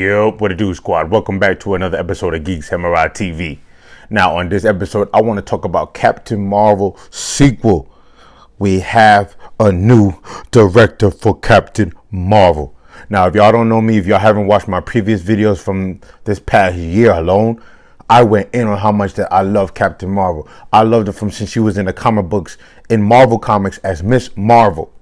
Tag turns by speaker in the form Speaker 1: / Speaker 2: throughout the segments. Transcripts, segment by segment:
Speaker 1: Yup, what it do, squad? Welcome back to another episode of Geek Samurai TV. Now, on this episode, I want to talk about Captain Marvel sequel. We have a new director for Captain Marvel. Now, if y'all don't know me, if y'all haven't watched my previous videos from this past year alone, I went in on how much that I love Captain Marvel. I loved her from since she was in the comic books in Marvel Comics as Miss Marvel,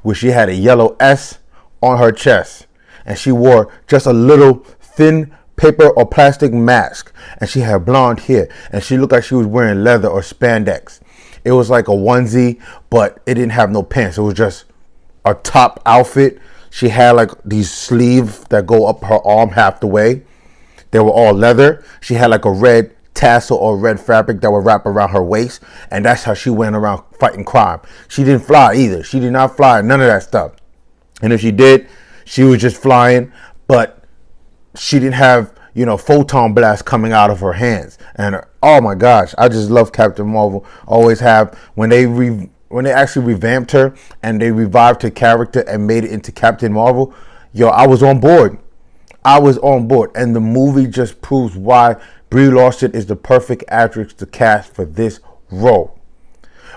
Speaker 1: where she had a yellow S on her chest. And she wore just a little thin paper or plastic mask. And she had blonde hair. And she looked like she was wearing leather or spandex. It was like a onesie, but it didn't have no pants. It was just a top outfit. She had like these sleeves that go up her arm half the way. They were all leather. She had like a red tassel or red fabric that would wrap around her waist. And that's how she went around fighting crime. She didn't fly either. She did not fly. None of that stuff. And if she did, she was just flying, but she didn't have, photon blast coming out of her hands. And oh my gosh, I just love Captain Marvel. Always have. When they actually revamped her and they revived her character and made it into Captain Marvel, I was on board. And the movie just proves why Brie Larson is the perfect actress to cast for this role.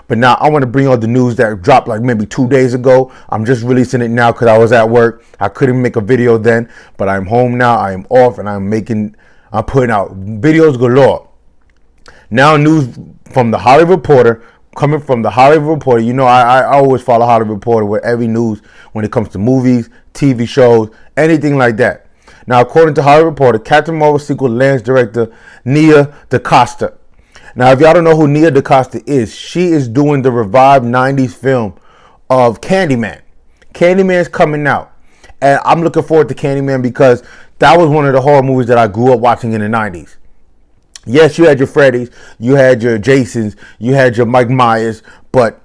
Speaker 1: But now I want to bring on the news that dropped like maybe 2 days ago. I'm just releasing it now because I was at work. I couldn't make a video then, but I'm home now. I am off and I'm putting out videos galore. Now news from the Hollywood Reporter, coming from the Hollywood Reporter. I always follow Hollywood Reporter with every news when it comes to movies, TV shows, anything like that. Now, according to Hollywood Reporter, Captain Marvel sequel lands director Nia DaCosta. Now, if y'all don't know who Nia DaCosta is, she is doing the revived 90s film of Candyman. Candyman's coming out. And I'm looking forward to Candyman because that was one of the horror movies that I grew up watching in the 90s. Yes, you had your Freddys, you had your Jasons, you had your Mike Myers, but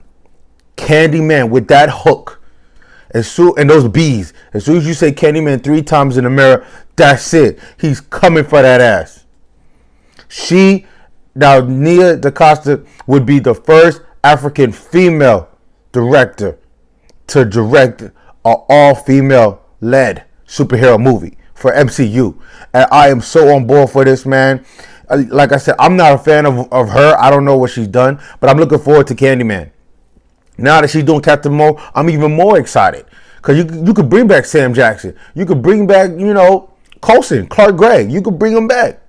Speaker 1: Candyman with that hook, and those bees, as soon as you say Candyman 3 times in the mirror, that's it. He's coming for that ass. Now, Nia DaCosta would be the first African female director to direct an all-female led superhero movie for MCU. And I am so on board for this, man. Like I said, I'm not a fan of her. I don't know what she's done, but I'm looking forward to Candyman. Now that she's doing Captain Marvel, I'm even more excited. Because you could bring back Sam Jackson. You could bring back, Coulson, Clark Gregg. You could bring him back.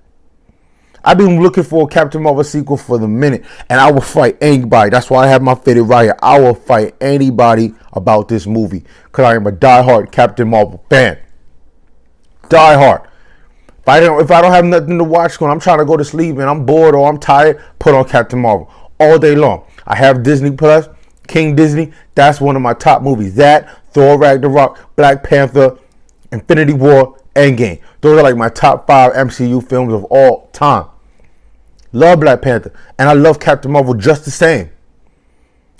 Speaker 1: I've been looking for a Captain Marvel sequel for the minute, and I will fight anybody. That's why I have my fitted right here. I will fight anybody about this movie because I am a diehard Captain Marvel fan. Diehard. If I don't have nothing to watch when I'm trying to go to sleep and I'm bored or I'm tired, put on Captain Marvel all day long. I have Disney Plus, King Disney. That's one of my top movies. That, Thor Ragnarok, Black Panther, Infinity War, Endgame. Those are like my top 5 MCU films of all time. Love Black Panther. And I love Captain Marvel just the same.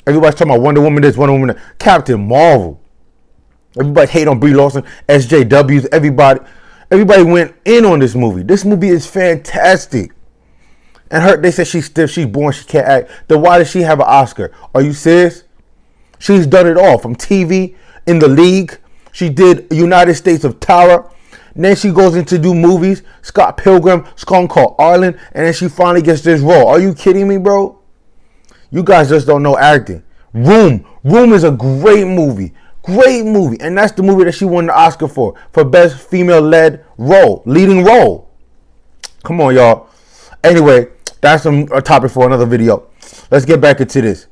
Speaker 1: Everybody's talking about Wonder Woman this, Wonder Woman that. Captain Marvel. Everybody hate on Brie Larson, SJWs, everybody went in on this movie. This movie is fantastic. And they said she's stiff, she's born, she can't act. Then why does she have an Oscar? Are you serious? She's done it all. From TV, in the league. She did United States of Terror. And then she goes in to do movies. Scott Pilgrim, Skunk Called Arlen. And then she finally gets this role. Are you kidding me, bro? You guys just don't know acting. Room is a great movie. Great movie. And that's the movie that she won the Oscar for best female-led role. Leading role. Come on, y'all. Anyway, that's a topic for another video. Let's get back into this.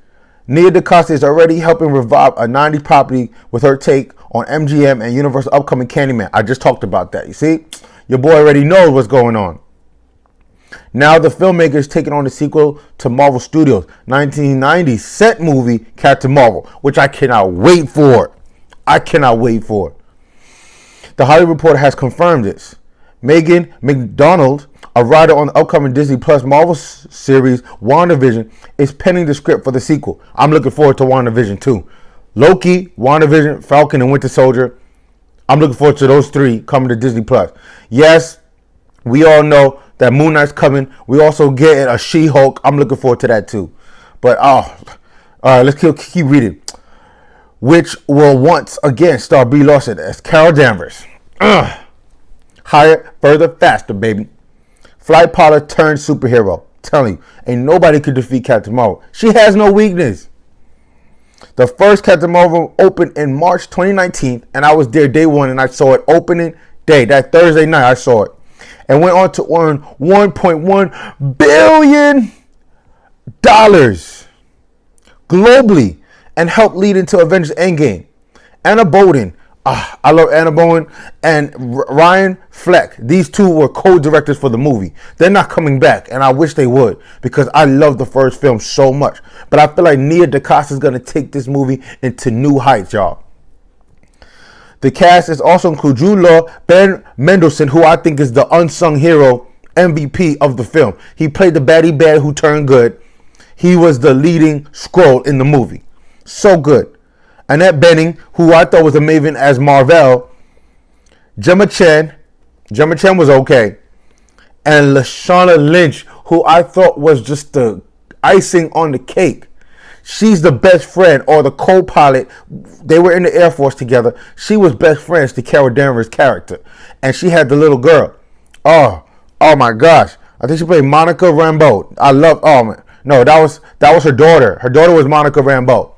Speaker 1: Nia DaCosta is already helping revive a 90s property with her take on MGM and Universal upcoming Candyman. I just talked about that. You see? Your boy already knows what's going on. Now the filmmaker is taking on the sequel to Marvel Studios' 1990s set movie, Captain Marvel, which I cannot wait for. The Hollywood Reporter has confirmed this. Megan McDonald, a writer on the upcoming Disney Plus Marvel series WandaVision, is penning the script for the sequel. I'm looking forward to WandaVision too. Loki, WandaVision, Falcon, and Winter Soldier. I'm looking forward to those 3 coming to Disney Plus. Yes, we all know that Moon Knight's coming. We also get a She-Hulk. I'm looking forward to that too. But all right, let's keep reading. Which will once again star Brie Larson as Carol Danvers. Higher, further, faster, baby. Flight pilot turned superhero. Telling you, ain't nobody could defeat Captain Marvel. She has no weakness. The first Captain Marvel opened in March 2019, and I was there day one, and I saw it opening day. That Thursday night, I saw it. And went on to earn $1.1 billion globally and helped lead into Avengers Endgame. Anna Boden, I love Anna Boden, and Ryan Fleck. These two were co-directors for the movie. They're not coming back, and I wish they would, because I love the first film so much. But I feel like Nia DaCosta is going to take this movie into new heights, y'all. The cast is also include Jude Law, Ben Mendelsohn, who I think is the unsung hero MVP of the film. He played the baddie bad who turned good. He was the leading Skrull in the movie. So good. Annette Bening, who I thought was a maven as Marvel. Gemma Chan was okay. And Lashana Lynch, who I thought was just the icing on the cake. She's the best friend, or the co-pilot. They were in the Air Force together. She was best friends to Carol Danvers' character. And she had the little girl. Oh my gosh. I think she played Monica Rambeau. No, that was her daughter. Her daughter was Monica Rambeau.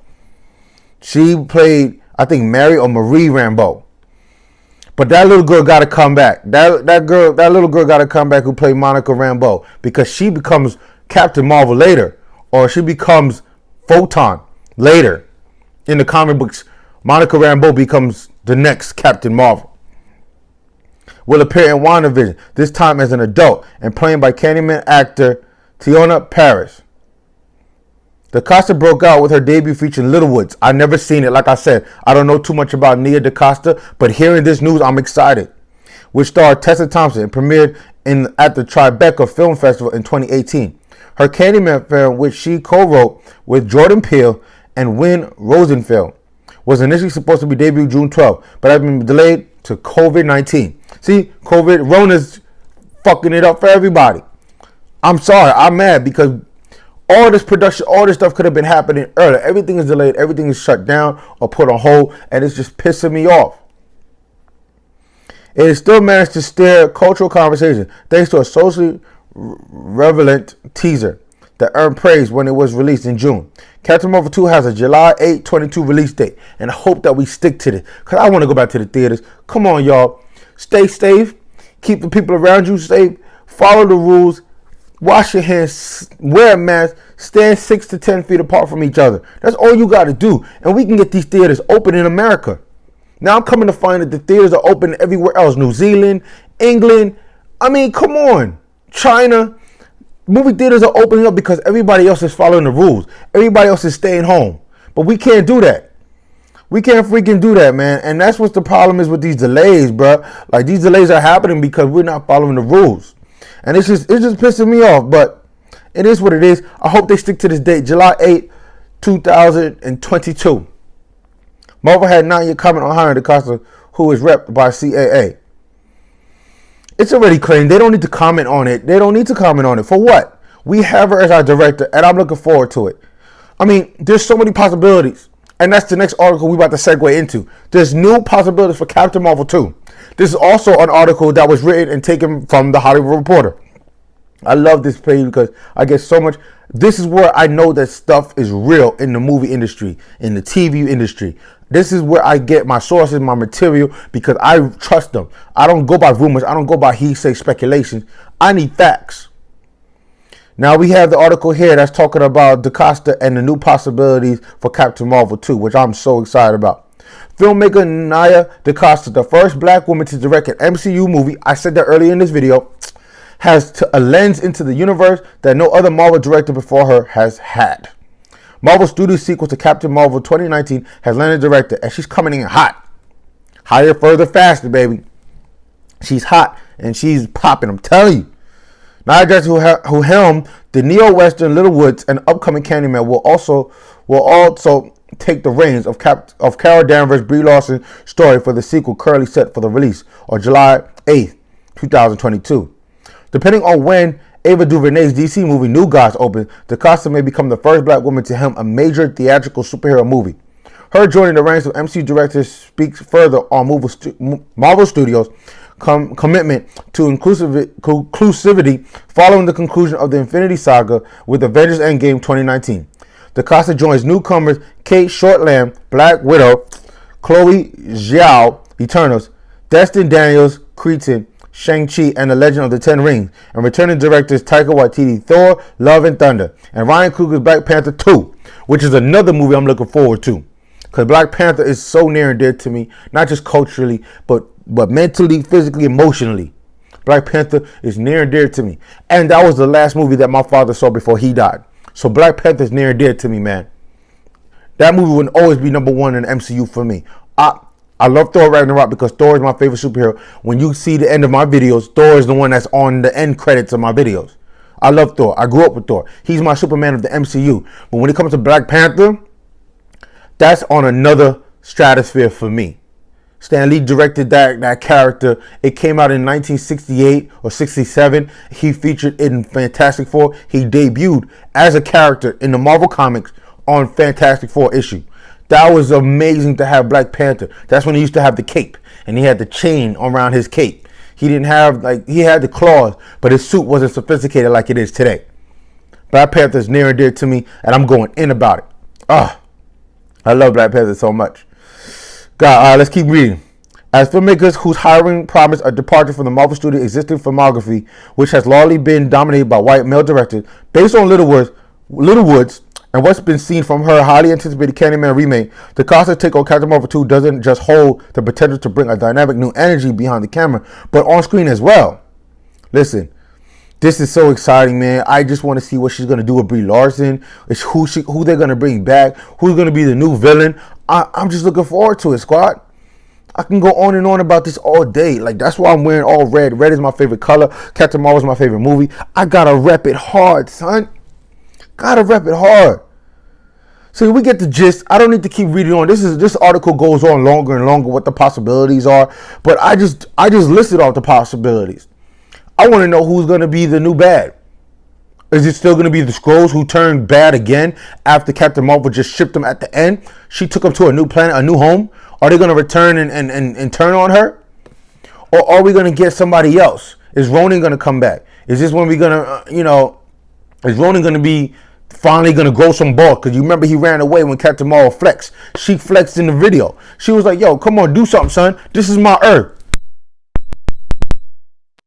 Speaker 1: She played, I think, Mary or Marie Rambeau. But that little girl got to come back. That little girl got to come back who played Monica Rambeau, because she becomes Captain Marvel later, or she becomes Photon later. In the comic books, Monica Rambeau becomes the next Captain Marvel. Will appear in WandaVision, this time as an adult, and played by Candyman actor Tiona Paris. DaCosta broke out with her debut featuring Littlewoods. I've never seen it. Like I said, I don't know too much about Nia DaCosta, but hearing this news, I'm excited. Which starred Tessa Thompson and premiered at the Tribeca Film Festival in 2018. Her Candyman film, which she co-wrote with Jordan Peele and Wynn Rosenfeld, was initially supposed to be debuted June 12th, but has been delayed to COVID-19. See, Rona's fucking it up for everybody. I'm sorry, I'm mad, because all this production, all this stuff could have been happening earlier. Everything is delayed, everything is shut down or put on hold, and it's just pissing me off. It has still managed to stir cultural conversation thanks to a socially relevant teaser that earned praise when it was released in June. Captain Marvel 2 has a July 8, 22 release date, and I hope that we stick to this, because I want to go back to the theaters. Come on, y'all. Stay safe. Keep the people around you safe. Follow the rules. Wash your hands. Wear a mask. Stand 6 to 10 feet apart from each other. That's all you got to do, and we can get these theaters open in America. Now I'm coming to find that the theaters are open everywhere else. New Zealand, England. I mean, come on. China. Movie theaters are opening up because everybody else is following the rules. Everybody else is staying home. But we can't do that. We can't freaking do that, man. And that's what the problem is with these delays, bro. Like, these delays are happening because we're not following the rules. And it's just pissing me off. But it is what it is. I hope they stick to this date, July 8, 2022. Marvel had not yet commented on hiring DaCosta, who is repped by CAA. It's already claimed. They don't need to comment on it. They don't need to comment on it. For what? We have her as our director, and I'm looking forward to it. I mean, there's so many possibilities. And that's the next article we're about to segue into. There's new possibilities for Captain Marvel 2. This is also an article that was written and taken from the Hollywood Reporter. I love this page because I get so much. This is where I know that stuff is real in the movie industry, in the TV industry. This is where I get my sources, my material, because I trust them. I don't go by rumors. I don't go by he-say speculations. I need facts. Now we have the article here that's talking about DaCosta and the new possibilities for Captain Marvel 2, which I'm so excited about. Filmmaker Nia DaCosta, the first black woman to direct an MCU movie, I said that earlier in this video, has a lens into the universe that no other Marvel director before her has had. Marvel Studios' sequel to Captain Marvel 2019 has landed a director, and she's coming in hot. Higher, further, faster, baby. She's hot, and she's popping, I'm telling you. Nia DaCosta, who helmed the neo-western Littlewoods and upcoming Candyman, will also take the reins of Carol Danvers' Brie Larson story for the sequel currently set for the release on July 8th, 2022. Depending on when Ava DuVernay's DC movie New Gods opens, DaCosta may become the first black woman to helm a major theatrical superhero movie. Her joining the ranks of MCU directors speaks further on Marvel Studios' commitment to inclusivity following the conclusion of the Infinity Saga with Avengers Endgame 2019. DaCosta joins newcomers Kate Shortland, Black Widow, Chloe Zhao, Eternals, Destin Daniels, Cretan, Shang-Chi, and the Legend of the Ten Rings, and returning directors Taika Waititi, Thor, Love and Thunder, and Ryan Coogler's Black Panther 2, which is another movie I'm looking forward to. Because Black Panther is so near and dear to me, not just culturally, but mentally, physically, emotionally. Black Panther is near and dear to me. And that was the last movie that my father saw before he died. So Black Panther is near and dear to me, man. That movie will always be number one in the MCU for me. I love Thor Ragnarok because Thor is my favorite superhero. When you see the end of my videos, Thor is the one that's on the end credits of my videos. I love Thor. I grew up with Thor. He's my Superman of the MCU. But when it comes to Black Panther, that's on another stratosphere for me. Stan Lee directed that character. It came out in 1968 or 67. He featured in Fantastic Four. He debuted as a character in the Marvel Comics on Fantastic Four issue. That was amazing to have Black Panther. That's when he used to have the cape, and he had the chain around his cape. He didn't have, he had the claws, but his suit wasn't sophisticated like it is today. Black Panther is near and dear to me, and I'm going in about it. I love Black Panther so much. God, let's keep reading. As filmmakers whose hiring promised a departure from the Marvel Studio existing filmography, which has largely been dominated by white male directors, based on Little Woods, and what's been seen from her highly anticipated Candyman remake, DaCosta's take on Captain Marvel 2 doesn't just hold the potential to bring a dynamic new energy behind the camera, but on screen as well. Listen, this is so exciting, man. I just want to see what she's going to do with Brie Larson. It's who they're going to bring back, who's going to be the new villain. I'm just looking forward to it, squad. I can go on and on about this all day. That's why I'm wearing all red. Red is my favorite color. Captain Marvel is my favorite movie. I got to rep it hard, son. Gotta rep it hard. So we get the gist. I don't need to keep reading on. This article goes on longer and longer what the possibilities are. But I just listed off the possibilities. I want to know who's gonna be the new bad. Is it still gonna be the Skrulls who turned bad again after Captain Marvel just shipped them at the end? She took them to a new planet, a new home. Are they gonna return and turn on her? Or are we gonna get somebody else? Is Ronan gonna come back? Is this when we're gonna, is Ronan gonna be finally gonna grow some balls? Because you remember he ran away when Captain Marvel flexed. She flexed in the video. She was like, yo, come on, do something, son. This is my Earth.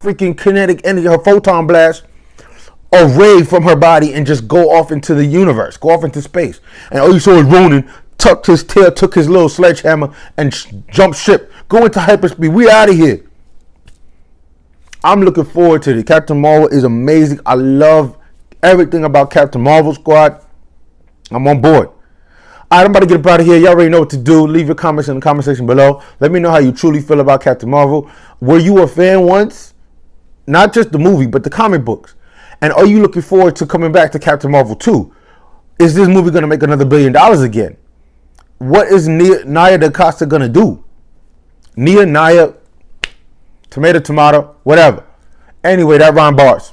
Speaker 1: Freaking kinetic energy, her photon blast, a ray from her body and just go off into the universe, go off into space. And all you saw is Ronan tucked his tail, took his little sledgehammer and jumped ship. Go into hyperspeed. We out of here. I'm looking forward to it. Captain Marvel is amazing. I love everything about Captain Marvel, squad. I'm on board. All right, I'm about to get up out of here. Y'all already know what to do. Leave your comments in the comment section below. Let me know how you truly feel about Captain Marvel. Were you a fan once? Not just the movie, but the comic books. And are you looking forward to coming back to Captain Marvel 2? Is this movie going to make another $1 billion again? What is Nia DaCosta going to do? Nia, tomato, whatever. Anyway, that rhyme bars.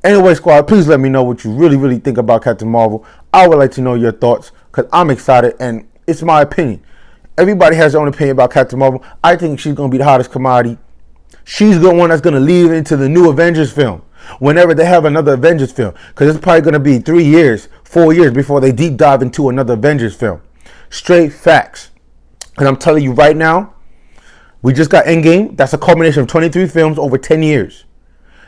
Speaker 1: Anyway, squad, please let me know what you really, really think about Captain Marvel. I would like to know your thoughts because I'm excited and it's my opinion. Everybody has their own opinion about Captain Marvel. I think she's going to be the hottest commodity. She's the one that's going to lead into the new Avengers film whenever they have another Avengers film, because it's probably going to be 3 years, 4 years before they deep dive into another Avengers film. Straight facts. And I'm telling you right now, we just got Endgame. That's a culmination of 23 films over 10 years.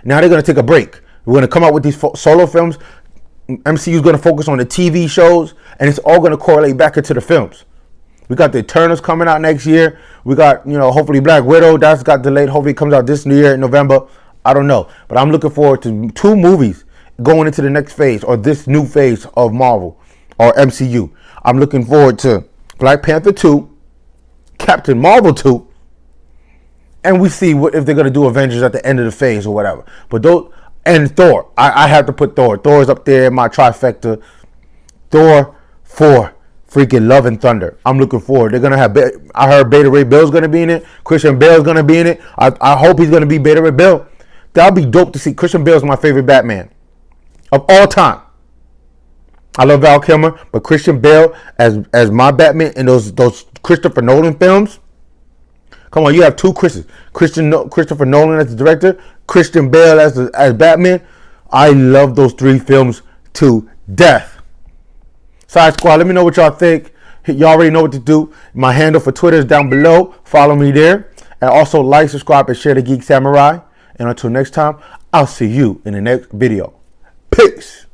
Speaker 1: Now they're going to take a break. We're going to come out with these solo films. MCU is going to focus on the TV shows, and it's all going to correlate back into the films. We got the Eternals coming out next year. We got, hopefully Black Widow. That's got delayed. Hopefully it comes out this year in November. I don't know. But I'm looking forward to 2 movies going into the next phase or this new phase of Marvel or MCU. I'm looking forward to Black Panther 2, Captain Marvel 2, and we see if they're going to do Avengers at the end of the phase or whatever. But those, and Thor. I have to put Thor. Thor's up there in my trifecta. Thor 4. Freaking Love and Thunder. I'm looking forward. They're going to have, I heard Beta Ray Bill's going to be in it. Christian Bale's going to be in it. I hope he's going to be Beta Ray Bill. That'll be dope to see. Christian Bale's my favorite Batman of all time. I love Val Kilmer, but Christian Bale as my Batman in those Christopher Nolan films, Come on, you have two Christopher Nolan as the director, Christian Bale as Batman. I love those three films to death. Side Squad, let me know what y'all think. Y'all already know what to do. My handle for Twitter is down below. Follow me there. And also like, subscribe, and share the Geek Samurai. And until next time, I'll see you in the next video. Peace.